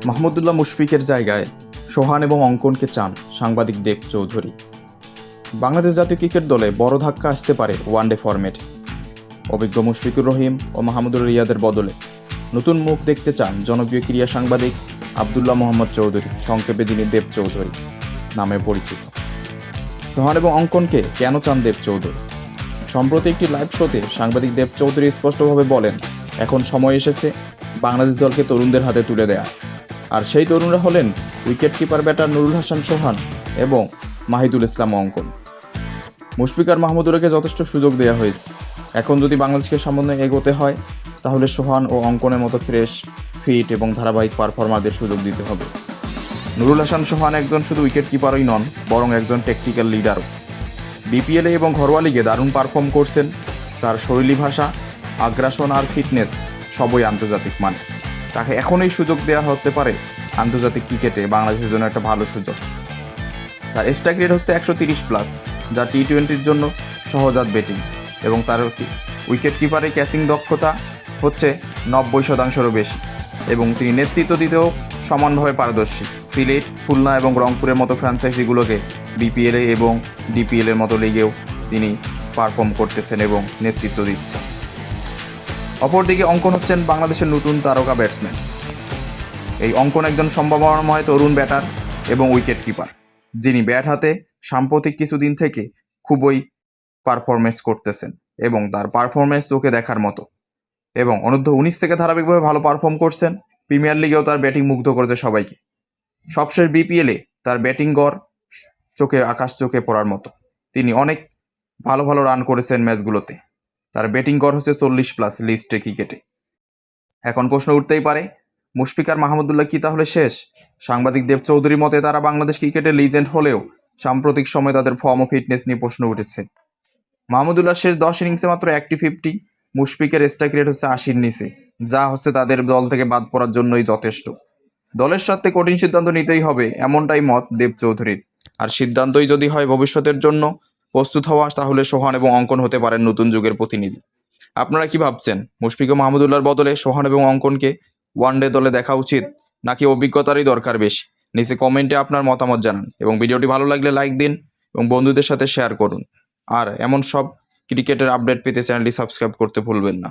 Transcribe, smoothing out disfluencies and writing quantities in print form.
মাহমুদুল্লাহ মুশফিকের জায়গায় সোহান এবং অঙ্কনকে চান সাংবাদিক দেব চৌধুরী। বাংলাদেশ জাতীয় ক্রিকেট দলে বড় ধাক্কা আসতে পারে ওয়ানডে ফরম্যাটে। অভিজ্ঞ মুশফিকুর রহিম ও মাহমুদুর রিয়াদের বদলে নতুন মুখ দেখতে চান জনপ্রিয় ক্রীড়া সাংবাদিক আবদুল্লাহ মোহাম্মদ চৌধুরী, সংক্ষেপে যিনি দেব চৌধুরী নামে পরিচিত। সোহান এবং অঙ্কনকে কেন চান দেব চৌধুরী? সম্প্রতি একটি লাইভ শোতে সাংবাদিক দেব চৌধুরী স্পষ্টভাবে বলেন, এখন সময় এসেছে বাংলাদেশ দলকে তরুণদের হাতে তুলে দেয়া। আর সেই তরুণরা হলেন wicket keeper batter Nurul Hasan Sohan এবং মাহিদুল ইসলাম অঙ্কন। মুশফিক আর মাহমুদুরকে যথেষ্ট সুযোগ দেওয়া হয়েছে। এখন যদি বাংলাদেশকে সামনে এগোতে হয় তাহলে সোহান ও অঙ্কনের মতো ফ্রেশ, ফিট এবং ধারাবাহিক পারফর্মারদের সুযোগ দিতে হবে। নুরুল হাসান সোহান একজন শুধু উইকেট কিপারই নন, বরং একজন টেকনিক্যাল লিডারও। বিপিএলে এবং ঘরোয়া লিগে দারুণ পারফর্ম করছেন। তার শৈলী ভাষা, আগ্রাসন আর ফিটনেস সবই আন্তর্জাতিক মান। তাকে এখনই সুযোগ দেওয়া হতে পারে আন্তর্জাতিক ক্রিকেটে বাংলাদেশের জন্য একটা ভালো সুযোগ। তার স্ট্রাইক রেট হচ্ছে 130+, যা টি-20-র জন্য সহজাত ব্যাটিং, এবং তার উইকেট কিপারে ক্যাচিং দক্ষতা হচ্ছে 90%-রও বেশি, এবং তিনি নেতৃত্ব দিতেও সমানভাবে পারদর্শী। সিলেট, খুলনা এবং রংপুরের মতো ফ্র্যাঞ্চাইজিগুলোকে বিপিএলে এবং ডিপিএলের মতো লিগেও তিনি পারফর্ম করতেছেন এবং নেতৃত্ব দিচ্ছেন। অপরদিকে অঙ্কন হচ্ছেন বাংলাদেশের নতুন তারকা ব্যাটসম্যান। এই অঙ্কন একজন সম্ভাবনাময় তরুণ ব্যাটার এবং উইকেট কিপার, যিনি ব্যাট হাতে সাম্প্রতিক কিছুদিন থেকে খুবই পারফরমেন্স করতেছেন এবং তার পারফরমেন্স চোখে দেখার মতো। এবং অনূর্ধ্ব-19 থেকে ধারাবাহিকভাবে ভালো পারফর্ম করছেন। প্রিমিয়ার লিগেও তার ব্যাটিং মুগ্ধ করেছে সবাইকে। সবশেষ বিপিএলে তার ব্যাটিং গড় আকাশ চোখে পড়ার মতো। তিনি অনেক ভালো ভালো রান করেছেন ম্যাচগুলোতে। তার ব্যাটিং গড় হচ্ছে 40+ লিস্টে ক্রিকেটে। এখন প্রশ্ন উঠতেই পারে, মুশফিক আর মাহমুদুল্লাহ কি তাহলে শেষ? সাংবাদিক দেব চৌধুরীর মতে তারা বাংলাদেশ ক্রিকেটের লিজেন্ড হলেও সাম্প্রতিক সময়ে তাদের ফর্ম ও ফিটনেস নিয়ে প্রশ্ন উঠেছে। মাহমুদুল্লাহ শেষ 10 ইনিংসে মাত্র একটি 50, মুশফিকের স্ট্রাইক রেট হচ্ছে 80-র নিচে, যা হচ্ছে তাদের দল থেকে বাদ পড়ার জন্যই যথেষ্ট। দলের সাথে কঠিন সিদ্ধান্ত নিতেই হবে, এমনটাই মত দেব চৌধুরীর। আর সিদ্ধান্তই যদি হয় ভবিষ্যতের জন্য প্রস্তুত হওয়া, তাহলে সোহান এবং অঙ্কন হতে পারেন নতুন যুগের প্রতিনিধি। আপনারা কি ভাবছেন? মুশফিক ও মাহমুদুল্লাহর বদলে সোহান এবং অঙ্কনকে ওয়ানডে দলে দেখা উচিত, নাকি অভিজ্ঞতারই দরকার বেশি? নিচে কমেন্টে আপনার মতামত জানান, এবং ভিডিওটি ভালো লাগলে লাইক দিন এবং বন্ধুদের সাথে শেয়ার করুন। আর এমন সব ক্রিকেটের আপডেট পেতে চ্যানেলটি সাবস্ক্রাইব করতে ভুলবেন না।